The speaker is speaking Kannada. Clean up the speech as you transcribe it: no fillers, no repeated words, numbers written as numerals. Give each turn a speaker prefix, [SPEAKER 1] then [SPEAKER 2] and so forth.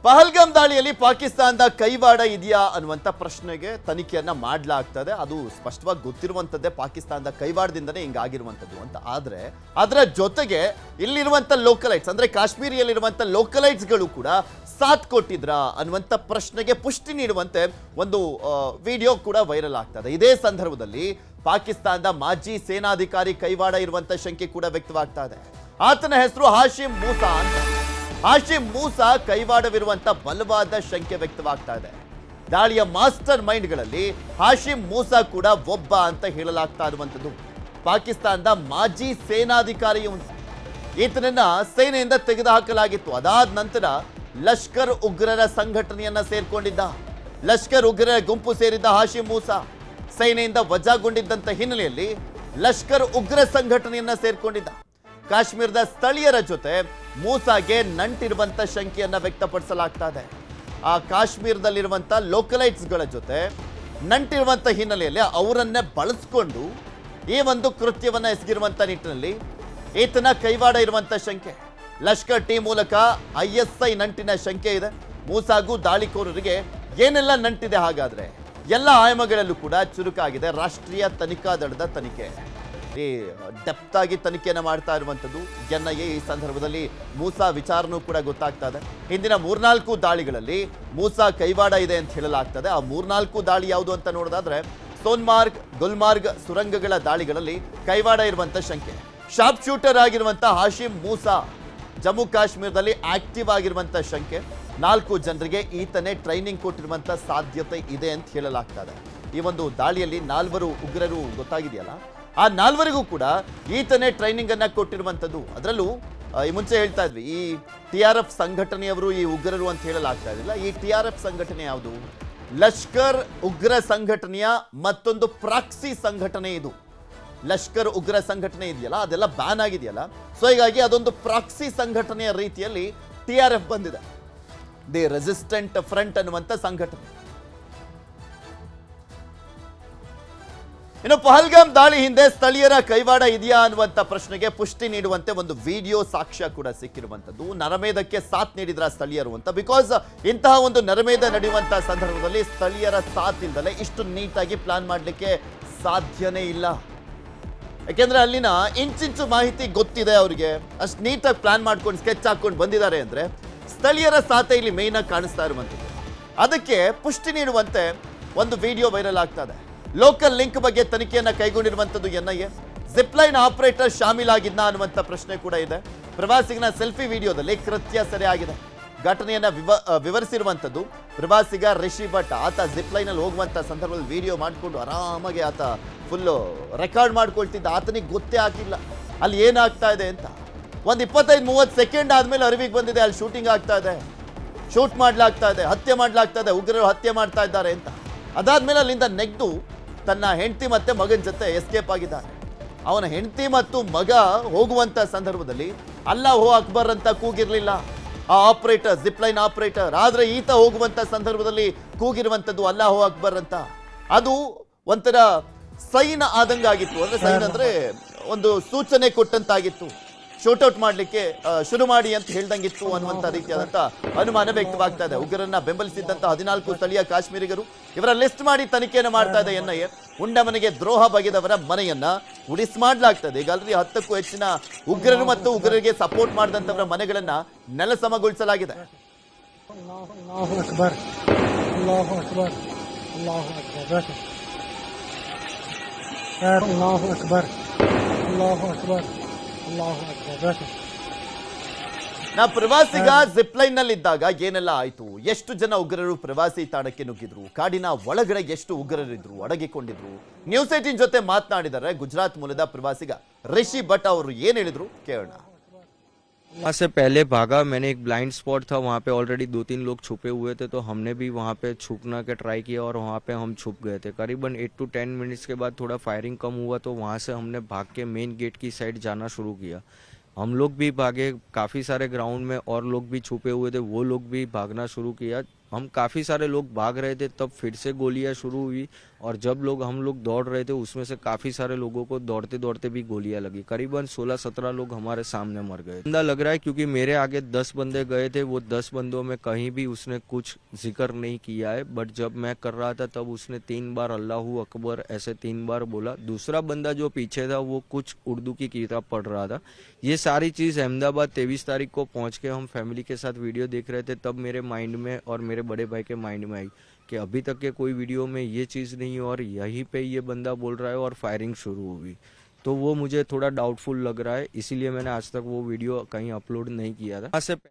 [SPEAKER 1] ಪಹಲ್ಗಾಮ್ ದಾಳಿಯಲ್ಲಿ ಪಾಕಿಸ್ತಾನದ ಕೈವಾಡ ಇದೆಯಾ ಅನ್ನುವಂಥ ಪ್ರಶ್ನೆಗೆ ತನಿಖೆಯನ್ನ ಮಾಡಲಾಗ್ತದೆ. ಅದು ಸ್ಪಷ್ಟವಾಗಿ ಗೊತ್ತಿರುವಂಥದ್ದೇ, ಪಾಕಿಸ್ತಾನದ ಕೈವಾಡದಿಂದನೇ ಹಿಂಗಾಗಿರುವಂಥದ್ದು ಅಂತ. ಆದರೆ ಅದರ ಜೊತೆಗೆ ಇಲ್ಲಿರುವಂಥ ಲೋಕಲೈಟ್ಸ್ ಅಂದ್ರೆ ಕಾಶ್ಮೀರಿಯಲ್ಲಿರುವಂಥ ಲೋಕಲೈಟ್ಸ್ಗಳು ಕೂಡ ಸಾಥ್ ಕೊಟ್ಟಿದ್ರಾ ಅನ್ನುವಂಥ ಪ್ರಶ್ನೆಗೆ ಪುಷ್ಟಿ ನೀಡುವಂತೆ ಒಂದು ವಿಡಿಯೋ ಕೂಡ ವೈರಲ್ ಆಗ್ತದೆ. ಇದೇ ಸಂದರ್ಭದಲ್ಲಿ ಪಾಕಿಸ್ತಾನದ ಮಾಜಿ ಸೇನಾಧಿಕಾರಿ ಕೈವಾಡ ಇರುವಂಥ ಶಂಕೆ ಕೂಡ ವ್ಯಕ್ತವಾಗ್ತಾ ಇದೆ. ಆತನ ಹೆಸರು ಹಾಶಿಮ್ ಮೂಸಾ ಅಂತ. ಹಾಶಿಮ್ ಮೂಸಾ ಕೈವಾಡವಿರುವಂತ ಬಲವಾದ ಶಂಕೆ ವ್ಯಕ್ತವಾಗ್ತಾ ಇದೆ. ದಾಳಿಯ ಮಾಸ್ಟರ್ ಮೈಂಡ್ಗಳಲ್ಲಿ ಹಾಶಿಮ್ ಮೂಸಾ ಕೂಡ ಒಬ್ಬ ಅಂತ ಹೇಳಲಾಗ್ತಾ ಇರುವಂತದ್ದು. ಪಾಕಿಸ್ತಾನದ ಮಾಜಿ ಸೇನಾಧಿಕಾರಿ ಈತನನ್ನ ಸೇನೆಯಿಂದ ತೆಗೆದುಹಾಕಲಾಗಿತ್ತು. ಅದಾದ ನಂತರ ಲಷ್ಕರ್ ಉಗ್ರರ ಸಂಘಟನೆಯನ್ನ ಸೇರ್ಕೊಂಡಿದ್ದ. ಲಷ್ಕರ್ ಉಗ್ರರ ಗುಂಪು ಸೇರಿದ್ದ ಹಾಶಿಮ್ ಮೂಸಾ ಸೇನೆಯಿಂದ ವಜಾಗೊಂಡಿದ್ದಂತ ಹಿನ್ನೆಲೆಯಲ್ಲಿ ಲಷ್ಕರ್ ಉಗ್ರ ಸಂಘಟನೆಯನ್ನ ಸೇರ್ಕೊಂಡಿದ್ದ. ಕಾಶ್ಮೀರದ ಸ್ಥಳೀಯರ ಜೊತೆ ಮೂಸಾಗೆ ನಂಟಿರುವಂತ ಶಂಕೆಯನ್ನ ವ್ಯಕ್ತಪಡಿಸಲಾಗ್ತಾ ಇದೆ. ಆ ಕಾಶ್ಮೀರದಲ್ಲಿರುವಂತ ಲೋಕಲೈಟ್ಸ್ಗಳ ಜೊತೆ ನಂಟಿರುವಂತ ಹಿನ್ನೆಲೆಯಲ್ಲಿ ಅವರನ್ನೇ ಬಳಸ್ಕೊಂಡು ಈ ಒಂದು ಕೃತ್ಯವನ್ನ ಎಸಗಿರುವಂತ ನಿಟ್ಟಿನಲ್ಲಿ ಈತನ ಕೈವಾಡ ಇರುವಂತ ಶಂಕೆ. ಲಷ್ಕರ್ ಟೀಮ್ ಮೂಲಕ ISI ನಂಟಿನ ಶಂಕೆ ಇದೆ. ಮೂಸಾಗೂ ದಾಳಿಕೋರರಿಗೆ ಏನೆಲ್ಲ ನಂಟಿದೆ ಹಾಗಾದ್ರೆ? ಎಲ್ಲ ಆಯಾಮಗಳಲ್ಲೂ ಕೂಡ ಚುರುಕಾಗಿದೆ ರಾಷ್ಟ್ರೀಯ ತನಿಖಾ ದಳದ ತನಿಖೆ. ಈ ಡೆಪ್ತ್ ಆಗಿ ತನಿಖೆಯನ್ನು ಮಾಡ್ತಾ ಇರುವಂಥದ್ದು NIA. ಈ ಸಂದರ್ಭದಲ್ಲಿ ಮೂಸಾ ವಿಚಾರನೂ ಕೂಡ ಗೊತ್ತಾಗ್ತಾ ಇದೆ. ಹಿಂದಿನ 3-4 ದಾಳಿಗಳಲ್ಲಿ ಮೂಸಾ ಕೈವಾಡ ಇದೆ ಅಂತ ಹೇಳಲಾಗ್ತದೆ. ಆ 3-4 ದಾಳಿ ಯಾವುದು ಅಂತ ನೋಡೋದಾದ್ರೆ ಸೋನ್ಮಾರ್ಗ್, ಗುಲ್ಮಾರ್ಗ್ ಸುರಂಗಗಳ ದಾಳಿಗಳಲ್ಲಿ ಕೈವಾಡ ಇರುವಂತ ಶಂಕೆ. ಶಾರ್ಪ್ ಶೂಟರ್ ಆಗಿರುವಂತ ಹಾಶಿಮ್ ಮೂಸಾ ಜಮ್ಮು ಕಾಶ್ಮೀರದಲ್ಲಿ ಆಕ್ಟಿವ್ ಆಗಿರುವಂತ ಶಂಕೆ. 4 ಜನರಿಗೆ ಈತನೇ ಟ್ರೈನಿಂಗ್ ಕೊಟ್ಟಿರುವಂತ ಸಾಧ್ಯತೆ ಇದೆ ಅಂತ ಹೇಳಲಾಗ್ತದೆ. ಈ ಒಂದು ದಾಳಿಯಲ್ಲಿ 4 ಉಗ್ರರು ಗೊತ್ತಾಗಿದೆಯಲ್ಲ, ಆ 4 ಕೂಡ ಈತನೇ ಟ್ರೈನಿಂಗ್ ಅನ್ನ ಕೊಟ್ಟಿರುವಂತದ್ದು. ಅದರಲ್ಲೂ ಈ ಮುಂಚೆ ಹೇಳ್ತಾ ಇದ್ವಿ, ಈ TRF ಸಂಘಟನೆಯವರು ಈ ಉಗ್ರರು ಅಂತ ಹೇಳಲಾಗ್ತಾ ಇರಲಿಲ್ಲ. ಈ TRF ಸಂಘಟನೆ ಯಾವುದು? ಲಷ್ಕರ್ ಉಗ್ರ ಸಂಘಟನೆಯ ಮತ್ತೊಂದು ಪ್ರಾಕ್ಸಿ ಸಂಘಟನೆ ಇದು. ಲಷ್ಕರ್ ಉಗ್ರ ಸಂಘಟನೆ ಇದೆಯಲ್ಲ, ಅದೆಲ್ಲ ಬ್ಯಾನ್ ಆಗಿದೆಯಲ್ಲ. ಸೊ ಹೀಗಾಗಿ ಅದೊಂದು ಪ್ರಾಕ್ಸಿ ಸಂಘಟನೆಯ ರೀತಿಯಲ್ಲಿ TRF ಬಂದಿದೆ. ದಿ ರೆಸಿಸ್ಟೆಂಟ್ ಫ್ರಂಟ್ ಅನ್ನುವಂಥ ಸಂಘಟನೆ. ಇನ್ನು ಪಹಲ್ಗಾಮ್ ದಾಳಿ ಹಿಂದೆ ಸ್ಥಳೀಯರ ಕೈವಾಡ ಇದೆಯಾ ಅನ್ನುವಂಥ ಪ್ರಶ್ನೆಗೆ ಪುಷ್ಟಿ ನೀಡುವಂತೆ ಒಂದು ವಿಡಿಯೋ ಸಾಕ್ಷ್ಯ ಕೂಡ ಸಿಕ್ಕಿರುವಂಥದ್ದು. ನರಮೇಧಕ್ಕೆ ಸಾಥ್ ನೀಡಿದ್ರ ಸ್ಥಳೀಯರು ಅಂತ. ಬಿಕಾಸ್ ಇಂತಹ ಒಂದು ನರಮೇಧ ನಡೆಯುವಂತಹ ಸಂದರ್ಭದಲ್ಲಿ ಸ್ಥಳೀಯರ ಸಾಥ್ ಇಲ್ದಲೆ ಇಷ್ಟು ನೀಟಾಗಿ ಪ್ಲಾನ್ ಮಾಡಲಿಕ್ಕೆ ಸಾಧ್ಯನೇ ಇಲ್ಲ. ಯಾಕೆಂದ್ರೆ ಅಲ್ಲಿನ ಇಂಚಿಂಚು ಮಾಹಿತಿ ಗೊತ್ತಿದೆ ಅವರಿಗೆ. ಅಷ್ಟು ನೀಟಾಗಿ ಪ್ಲಾನ್ ಮಾಡ್ಕೊಂಡು ಸ್ಕೆಚ್ ಹಾಕೊಂಡು ಬಂದಿದ್ದಾರೆ ಅಂದ್ರೆ ಸ್ಥಳೀಯರ ಸಾಥೆ ಇಲ್ಲಿ ಮೇಯ್ನ್ ಆಗಿ ಕಾಣಿಸ್ತಾ ಇರುವಂಥದ್ದು. ಅದಕ್ಕೆ ಪುಷ್ಟಿ ನೀಡುವಂತೆ ಒಂದು ವಿಡಿಯೋ ವೈರಲ್ ಆಗ್ತಾ ಇದೆ. ಲೋಕಲ್ ಲಿಂಕ್ ಬಗ್ಗೆ ತನಿಖೆಯನ್ನ ಕೈಗೊಂಡಿರುವಂಥದ್ದು NIA. ಜಿಪ್ಲೈನ್ ಆಪರೇಟರ್ ಶಾಮೀಲಾಗಿದ್ದ ಅನ್ನುವಂಥ ಪ್ರಶ್ನೆ ಕೂಡ ಇದೆ. ಪ್ರವಾಸಿಗನ ಸೆಲ್ಫಿ ವಿಡಿಯೋದಲ್ಲಿ ಕೃತ್ಯ ಸೆರೆಯಾಗಿದೆ. ಘಟನೆಯನ್ನ ವಿವರಿಸಿರುವಂಥದ್ದು ಪ್ರವಾಸಿಗ ರಿಷಿ ಭಟ್. ಆತ ಜಿಪ್ಲೈನ್ ಅಲ್ಲಿ ಹೋಗುವಂತ ಸಂದರ್ಭದಲ್ಲಿ ವಿಡಿಯೋ ಮಾಡಿಕೊಂಡು ಆರಾಮಾಗಿ ಆತ ಫುಲ್ಲು ರೆಕಾರ್ಡ್ ಮಾಡ್ಕೊಳ್ತಿದ್ದ. ಆತನಿಗೆ ಗೊತ್ತೇ ಆಗಿಲ್ಲ ಅಲ್ಲಿ ಏನಾಗ್ತಾ ಇದೆ ಅಂತ. ಒಂದು 25-30 ಸೆಕೆಂಡ್ ಆದ್ಮೇಲೆ ಅರಿವಿಗೆ ಬಂದಿದೆ ಅಲ್ಲಿ ಶೂಟಿಂಗ್ ಆಗ್ತಾ ಇದೆ, ಶೂಟ್ ಮಾಡ್ಲಾಗ್ತಾ ಇದೆ, ಹತ್ಯೆ ಮಾಡ್ಲಾಗ್ತಾ ಇದೆ, ಉಗ್ರರು ಹತ್ಯೆ ಮಾಡ್ತಾ ಇದ್ದಾರೆ ಅಂತ. ಅದಾದ್ಮೇಲೆ ಅಲ್ಲಿಂದ ನೆಗ್ದು ತನ್ನ ಹೆಂಡತಿ ಮತ್ತೆ ಮಗನ ಜೊತೆ ಎಸ್ಕೇಪ್ ಆಗಿದ್ದಾರೆ. ಅವನ ಹೆಂಡತಿ ಮತ್ತು ಮಗ ಹೋಗುವಂತ ಸಂದರ್ಭದಲ್ಲಿ ಅಲ್ಲಾಹು ಅಕ್ಬರ್ ಅಂತ ಕೂಗಿರ್ಲಿಲ್ಲ ಆ ಆಪರೇಟರ್, ಜಿಪ್ಲೈನ್ ಆಪರೇಟರ್. ಆದ್ರೆ ಈತ ಹೋಗುವಂತ ಸಂದರ್ಭದಲ್ಲಿ ಕೂಗಿರುವಂತದ್ದು ಅಲ್ಲಾಹು ಅಕ್ಬರ್ ಅಂತ. ಅದು ಒಂಥರ ಸೈನ್ ಆದಂಗಾಗಿತ್ತು. ಅಂದ್ರೆ ಸೈನ್ ಅಂದ್ರೆ ಒಂದು ಸೂಚನೆ ಕೊಟ್ಟಂತಾಗಿತ್ತು. ಶೂಟೌಟ್ ಮಾಡ್ಲಿಕ್ಕೆ ಶುರು ಮಾಡಿ ಅಂತ ಹೇಳ್ದಂಗಿತ್ತು ಅನ್ನುವಂಥ ರೀತಿಯಾದಂಥ ಅನುಮಾನ ವ್ಯಕ್ತವಾಗ್ತಾ ಇದೆ. ಉಗ್ರರನ್ನ ಬೆಂಬಲಿಸಿದ್ದಂಥ 14 ಸ್ಥಳೀಯ ಕಾಶ್ಮೀರಿಗರು, ಇವರ ಲಿಸ್ಟ್ ಮಾಡಿ ತನಿಖೆಯನ್ನು ಮಾಡ್ತಾ ಇದೆ NIA. ಉಂಡಮನೆಗೆ ದ್ರೋಹ ಬಗೆದವರ ಮನೆಯನ್ನ ಉಳಿಸ್ ಮಾಡಲಾಗ್ತದೆ. ಈಗ ಆಲ್ರೆಡಿ 10ಕ್ಕೂ ಹೆಚ್ಚಿನ ಉಗ್ರರು ಮತ್ತು ಉಗ್ರರಿಗೆ ಸಪೋರ್ಟ್ ಮಾಡಿದಂಥವರ ಮನೆಗಳನ್ನ ನೆಲಸಮಗೊಳಿಸಲಾಗಿದೆ. ನಾ ಪ್ರವಾಸಿಗ ಜಿಪ್ಲೈನ್ ನಲ್ಲಿ ಇದ್ದಾಗ ಏನೆಲ್ಲ ಆಯ್ತು, ಎಷ್ಟು ಜನ ಉಗ್ರರು ಪ್ರವಾಸಿ ತಾಣಕ್ಕೆ ನುಗ್ಗಿದ್ರು, ಕಾಡಿನ ಒಳಗಡೆ ಎಷ್ಟು ಉಗ್ರರಿದ್ರು, ಅಡಗಿಕೊಂಡಿದ್ರು. ನ್ಯೂಸ್ 18 ಜೊತೆ ಮಾತನಾಡಿದರೆ ಗುಜರಾತ್ ಮೂಲದ ಪ್ರವಾಸಿಗ ರಿಷಿ ಭಟ್ ಅವರು ಏನ್ ಹೇಳಿದ್ರು ಕೇಳೋಣ.
[SPEAKER 2] वहाँ से पहले भागा, मैंने एक ब्लाइंड स्पॉट था, वहाँ पे ऑलरेडी 2-3 लोग छुपे हुए थे, तो हमने भी वहाँ पे छुपना के ट्राई किया और वहाँ पे हम छुप गए थे. करीबन 8 to 10 मिनट्स के बाद थोड़ा फायरिंग कम हुआ, तो वहाँ से हमने भाग के मेन गेट की साइड जाना शुरू किया. हम लोग भी भागे, काफ़ी सारे ग्राउंड में और लोग भी छुपे हुए थे, वो लोग भी भागना शुरू किया. हम काफ़ी सारे लोग भाग रहे थे, तब फिर से गोलियां शुरू हुई और जब हम लोग दौड़ रहे थे उसमें से काफ़ी सारे लोगों को दौड़ते दौड़ते भी गोलियां लगी। करीबन 16-17 लोग हमारे सामने मर गए। अंदा लग रहा है क्योंकि मेरे आगे 10 बंदे गए थे, वो 10 बंदों में कहीं भी उसने कुछ जिक्र नहीं किया है, बट जब मैं कर रहा था तब उसने 3 बार अल्लाहू अकबर ऐसे 3 बार बोला। दूसरा बंदा जो पीछे था वो कुछ उर्दू की किताब पढ़ रहा था। ये सारी चीज़ अहमदाबाद 23 तारीख को पहुंच के हम फैमिली के साथ वीडियो देख रहे थे, तब मेरे माइंड में और मेरे बड़े भाई के माइंड में आई कि अभी तक के कोई वीडियो में ये चीज़ नहीं और यहीं पे ये बंदा बोल रहा है और फायरिंग शुरू हुई। तो वो मुझे थोड़ा डाउटफुल लग रहा है, इसीलिए मैंने आज तक वो वीडियो कहीं अपलोड नहीं किया था।